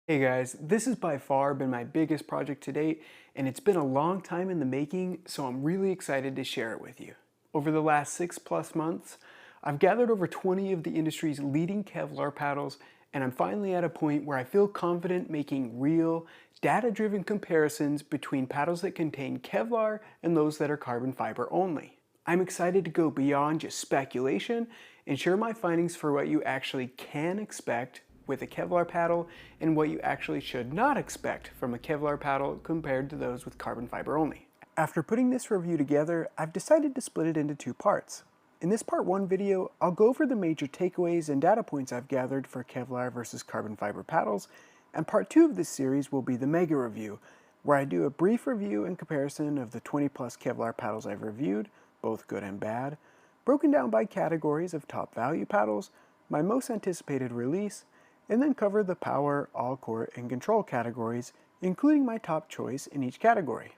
Hey guys, this has by far been my biggest project to date, and it's been a long time in the making, so I'm really excited to share it with you. Over the last 6+ months, I've gathered over 20 of the industry's leading Kevlar paddles, and I'm finally at a point where I feel confident making real, data-driven comparisons between paddles that contain Kevlar and those that are carbon fiber only. I'm excited to go beyond just speculation and share my findings for what you actually can expect with a Kevlar paddle and what you actually should not expect from a Kevlar paddle compared to those with carbon fiber only. After putting this review together, I've decided to split it into two parts. In this part 1 video, I'll go over the major takeaways and data points I've gathered for Kevlar versus carbon fiber paddles, and part 2 of this series will be the mega review, where I do a brief review and comparison of the 20+ Kevlar paddles I've reviewed, both good and bad, broken down by categories of top value paddles, my most anticipated release, and then cover the power, all core, and control categories, including my top choice in each category.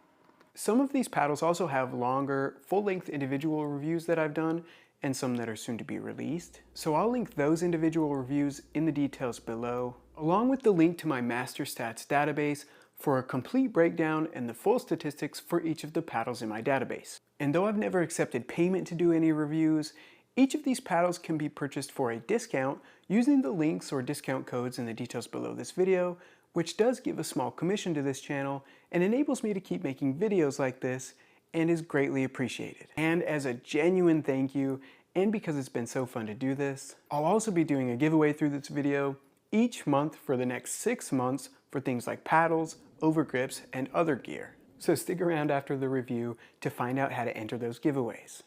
Some of these paddles also have longer, full-length individual reviews that I've done, and some that are soon to be released. So I'll link those individual reviews in the details below, along with the link to my master stats database for a complete breakdown and the full statistics for each of the paddles in my database. And though I've never accepted payment to do any reviews, each of these paddles can be purchased for a discount using the links or discount codes in the details below this video, which does give a small commission to this channel and enables me to keep making videos like this and is greatly appreciated. And as a genuine thank you, and because it's been so fun to do this, I'll also be doing a giveaway through this video each month for the next 6 months for things like paddles, overgrips, and other gear. So stick around after the review to find out how to enter those giveaways.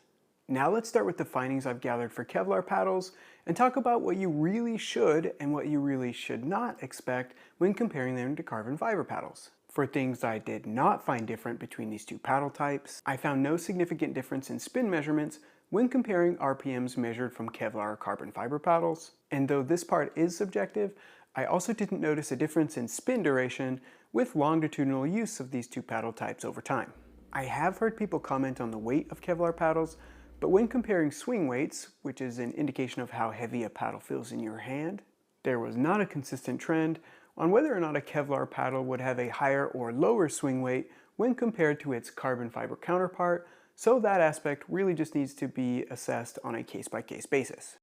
Now let's start with the findings I've gathered for Kevlar paddles and talk about what you really should and what you really should not expect when comparing them to carbon fiber paddles. For things I did not find different between these two paddle types, I found no significant difference in spin measurements when comparing RPMs measured from Kevlar or carbon fiber paddles. And though this part is subjective, I also didn't notice a difference in spin duration with longitudinal use of these two paddle types over time. I have heard people comment on the weight of Kevlar paddles, but when comparing swing weights, which is an indication of how heavy a paddle feels in your hand, there was not a consistent trend on whether or not a Kevlar paddle would have a higher or lower swing weight when compared to its carbon fiber counterpart, so that aspect really just needs to be assessed on a case-by-case basis.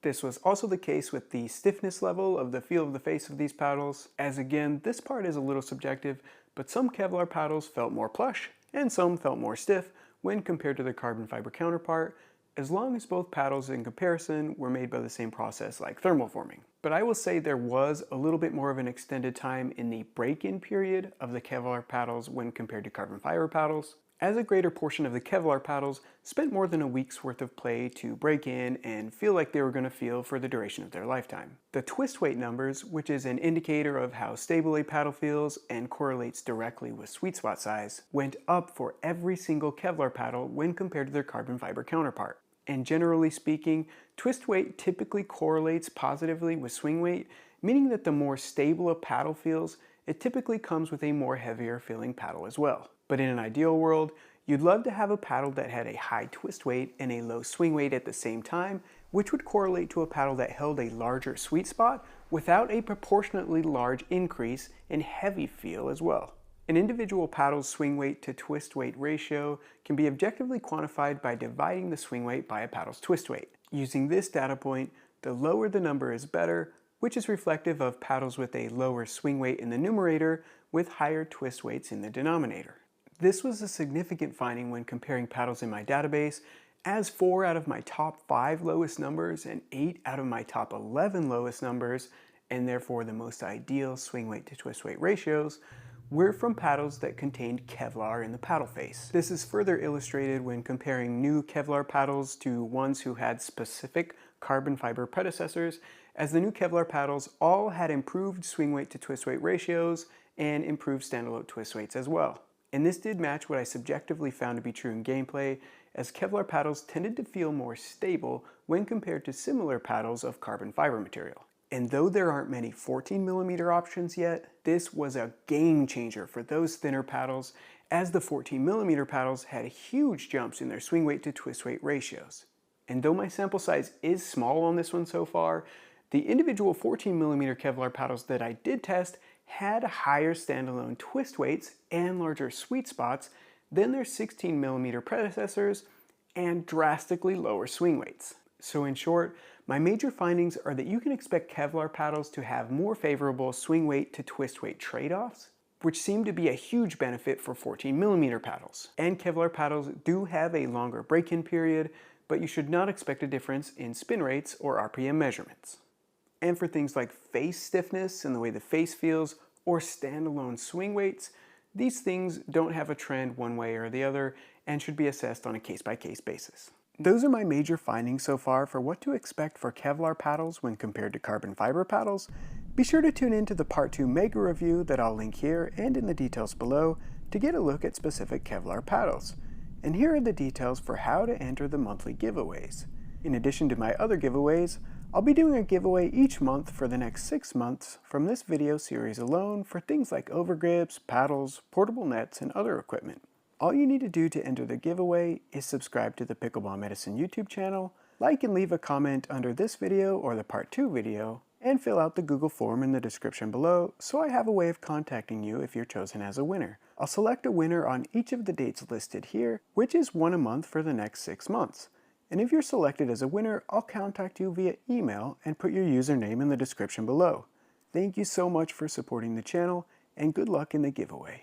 This was also the case with the stiffness level of the feel of the face of these paddles, as again, this part is a little subjective, but some Kevlar paddles felt more plush, and some felt more stiff, when compared to the carbon fiber counterpart, as long as both paddles in comparison were made by the same process like thermal forming. But I will say there was a little bit more of an extended time in the break-in period of the Kevlar paddles when compared to carbon fiber paddles, as a greater portion of the Kevlar paddles spent more than a week's worth of play to break in and feel like they were going to feel for the duration of their lifetime. The twist weight numbers, which is an indicator of how stable a paddle feels and correlates directly with sweet spot size, went up for every single Kevlar paddle when compared to their carbon fiber counterpart. And generally speaking, twist weight typically correlates positively with swing weight, meaning that the more stable a paddle feels, it typically comes with a more heavier feeling paddle as well. But in an ideal world, you'd love to have a paddle that had a high twist weight and a low swing weight at the same time, which would correlate to a paddle that held a larger sweet spot without a proportionately large increase in heavy feel as well. An individual paddle's swing weight to twist weight ratio can be objectively quantified by dividing the swing weight by a paddle's twist weight. Using this data point, the lower the number is better, which is reflective of paddles with a lower swing weight in the numerator with higher twist weights in the denominator. This was a significant finding when comparing paddles in my database, as 4 out of my top 5 lowest numbers and 8 out of my top 11 lowest numbers, and therefore the most ideal swing weight to twist weight ratios, were from paddles that contained Kevlar in the paddle face. This is further illustrated when comparing new Kevlar paddles to ones who had specific carbon fiber predecessors, as the new Kevlar paddles all had improved swing weight to twist weight ratios and improved standalone twist weights as well. And this did match what I subjectively found to be true in gameplay, as Kevlar paddles tended to feel more stable when compared to similar paddles of carbon fiber material. And though there aren't many 14mm options yet, this was a game changer for those thinner paddles, as the 14mm paddles had huge jumps in their swing weight to twist weight ratios. And though my sample size is small on this one so far, The individual 14mm Kevlar paddles that I did test had higher standalone twist weights and larger sweet spots than their 16mm predecessors and drastically lower swing weights. So in short, my major findings are that you can expect Kevlar paddles to have more favorable swing weight to twist weight trade-offs, which seem to be a huge benefit for 14mm paddles. And Kevlar paddles do have a longer break-in period, but you should not expect a difference in spin rates or RPM measurements. And for things like face stiffness and the way the face feels, or standalone swing weights, these things don't have a trend one way or the other and should be assessed on a case-by-case basis. Those are my major findings so far for what to expect for Kevlar paddles when compared to carbon fiber paddles. Be sure to tune in to the Part 2 mega review that I'll link here and in the details below to get a look at specific Kevlar paddles. And here are the details for how to enter the monthly giveaways. In addition to my other giveaways, I'll be doing a giveaway each month for the next 6 months from this video series alone for things like overgrips, paddles, portable nets, and other equipment. All you need to do to enter the giveaway is subscribe to the Pickleball Medicine YouTube channel, like and leave a comment under this video or the Part 2 video, and fill out the Google form in the description below so I have a way of contacting you if you're chosen as a winner. I'll select a winner on each of the dates listed here, which is one a month for the next 6 months. And if you're selected as a winner, I'll contact you via email and put your username in the description below. Thank you so much for supporting the channel, and good luck in the giveaway.